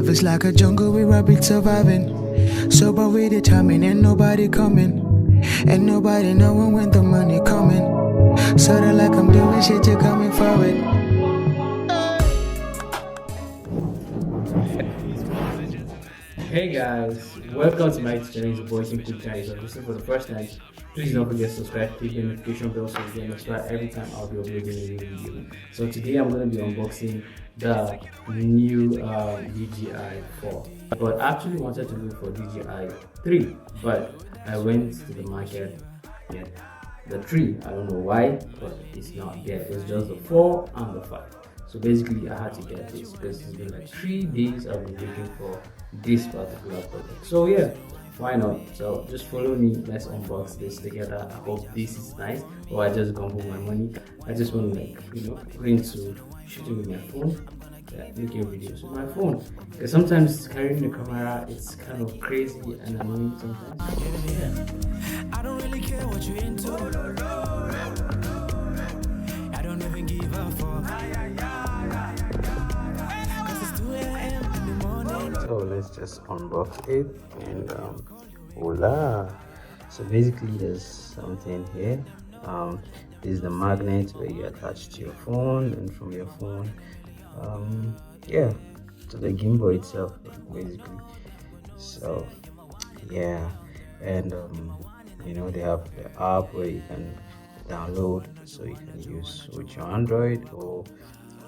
Life is like a jungle, we rabbit surviving. Sober with the timing, ain't nobody coming. Ain't nobody knowing when the money coming. Sorta like I'm doing shit, you're coming for it. Hey guys, welcome to my channel. Voice in Kulichang. If you're listening for the first time, please don't forget to subscribe, click the notification bell so you get notified every time I'll be uploading a new video. So today I'm going to be unboxing the new DJI 4, but I actually wanted to go for DJI 3, but I went to the market. Yeah, the 3, I don't know why, but it's not there. It's just the 4 and the 5. So basically I had to get this because it's been like 3 days I've been looking for this particular product. So yeah, why not? So just follow me, let's unbox this together. I hope this is nice, or I just gamble my money. I just want to go into shooting with my phone, making videos with my phone, because sometimes carrying the camera, it's kind of crazy and annoying sometimes. I don't really care what you're into. I don't even give a fuck. So let's just unbox it and voila. So basically there's something here. This is the magnet where you attach to your phone, and from your phone to the gimbal itself basically. So yeah, and they have the app where you can download, so you can use with your Android or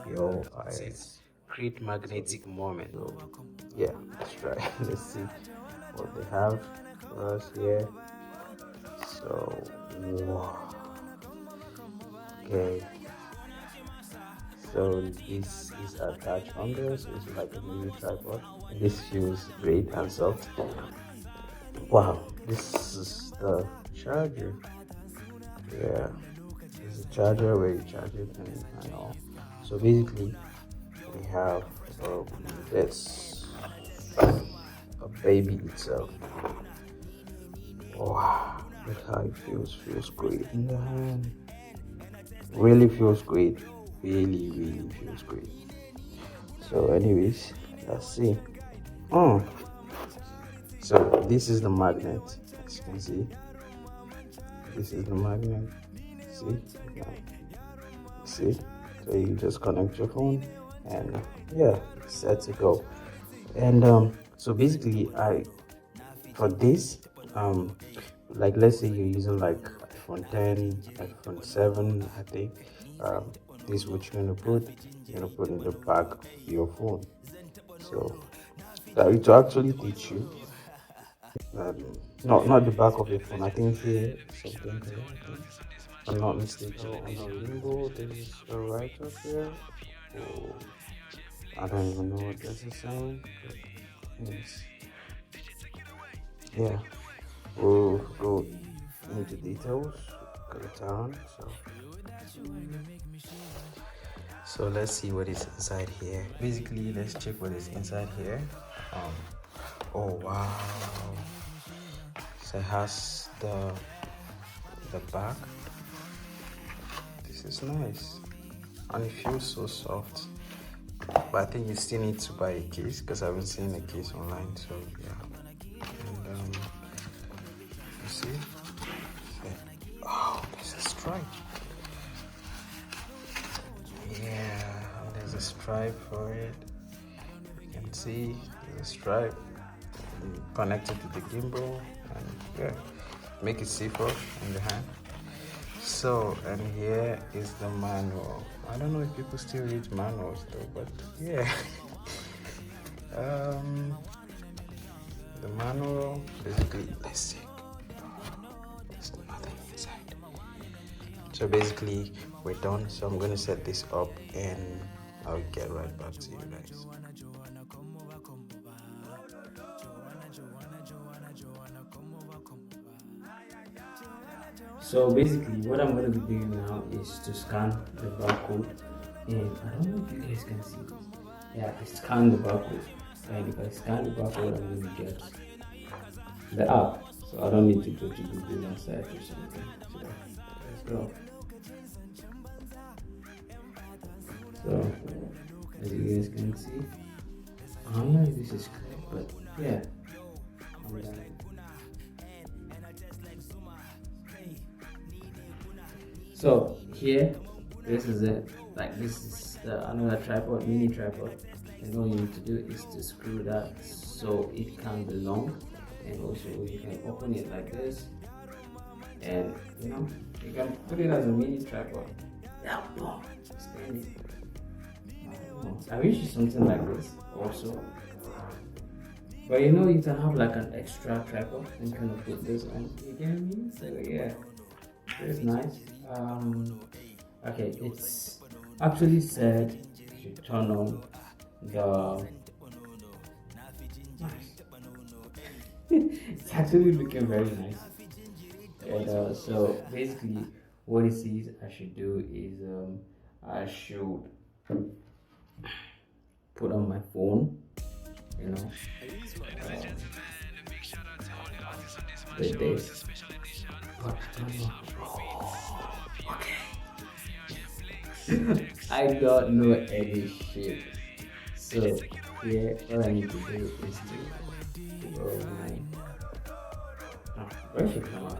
your iOS. Create magnetic moment. So yeah, let's try. Let's see what they have for us here. So wow. Okay, so this is attached on there, so it's like a mini tripod. This feels great and soft. Wow, this is the charger. Yeah, this is a charger where you charge it and all. So basically we have this a baby itself. Wow, look how it feels great in the hand. Really feels great, really feels great. So anyways, let's see. So this is the magnet, as you can see. This is the magnet. See, so you just connect your phone and yeah, it's set to go. And so basically for this like let's say you're using like iPhone 10, iPhone 7, I think this is what you're gonna put in the back of your phone, so that it will actually teach you not the back of your phone. I think here something here, if I'm not mistaken, on the gimbal there is a right up here. Oh, I don't even know what this is saying. Yes. Yeah, we'll go into details. Got it down. So let's see what is inside here. Basically, let's check what is inside here. Oh wow! So it has the back. This is nice, and it feels so soft. But I think you still need to buy a case because I haven't seen a case online. So yeah, and you see, oh, there's a stripe. Yeah, there's a stripe for it. You can see there's a stripe connected to the gimbal, and yeah, make it safer in the hand. So, and here is the manual. I don't know if people still read manuals though, but yeah. The manual, basically, let's see. There's nothing inside. So basically, we're done. So I'm gonna set this up and I'll get right back to you guys. So basically what I'm going to be doing now is to scan the barcode, and I don't know if you guys can see this. Yeah, I scan the barcode, and if I scan the barcode I'm going to get the app, so I don't need to go to Google and search or something. So let's go. So as you guys can see, I don't know if this is correct, but yeah. I'm done. So here, this is it. Like this is another tripod, mini tripod, and all you need to do is to screw that so it can belong, and also you can open it like this, and you can put it as a mini tripod. Yeah, boom, stand it. I wish it's something like this also, but you can have like an extra tripod and kind of put this on. You get me? So yeah, it's nice. Okay, it's actually said to turn on the. It's actually looking very nice. And so basically, what it says I should do is I should put on my phone, with this. But I don't know any shit. So here, all I need to do is to go my. Where's the camera?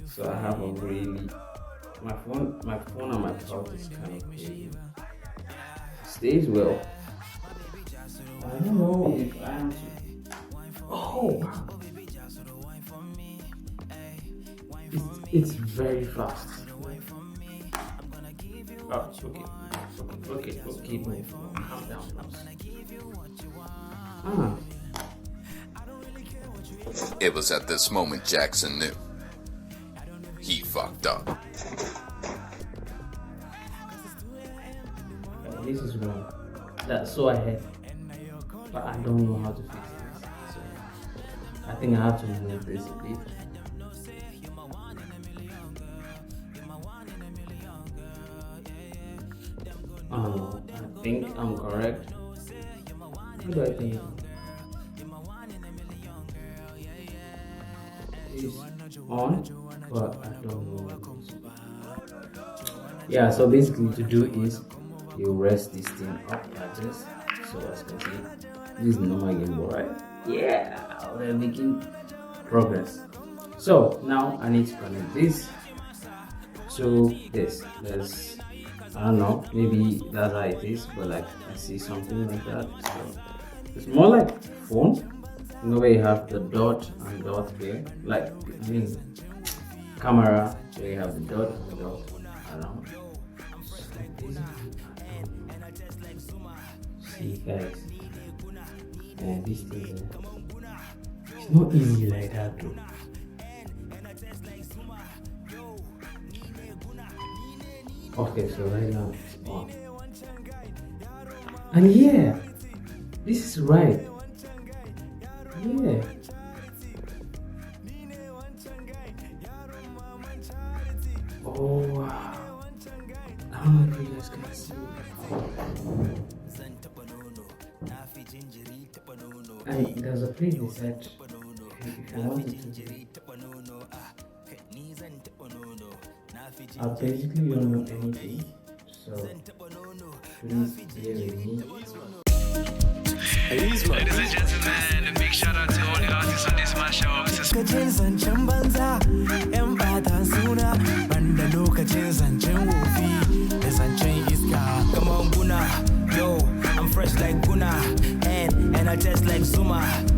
So I have a really my phone and my pouch is kind of big. Stays well. I don't know if I am. Oh, it's very fast. Oh, okay. Calm down. It was at this moment Jackson knew. He fucked up. This is wrong. That's so ahead. But I don't know how to fix this. So I think I have to move this a bit. I think I'm correct. What do I think? It's on, but I don't know. Yeah, so basically to do is you rest this thing up like this. So as you can see, this is normal gimbal, right? Yeah, we're making progress. So now I need to connect this to this. I don't know, maybe that's how it is, but like I see something like that. So it's more like phone, where you have the dot and dot here, like camera where you have the dot and dot. I don't know. See guys, and this thing, it's not easy like that though. Okay, so right now it's on. And yeah, this is right. Yeah. Oh wow. I don't know if you guys can see. And there's a place they said if you wanted to. I basically don't know anything, so please bear with me. Ladies and gentlemen, a big shout out to all the artists on this mashup. Come on, Guna, yo, I'm fresh like Guna, and I just like Zuma.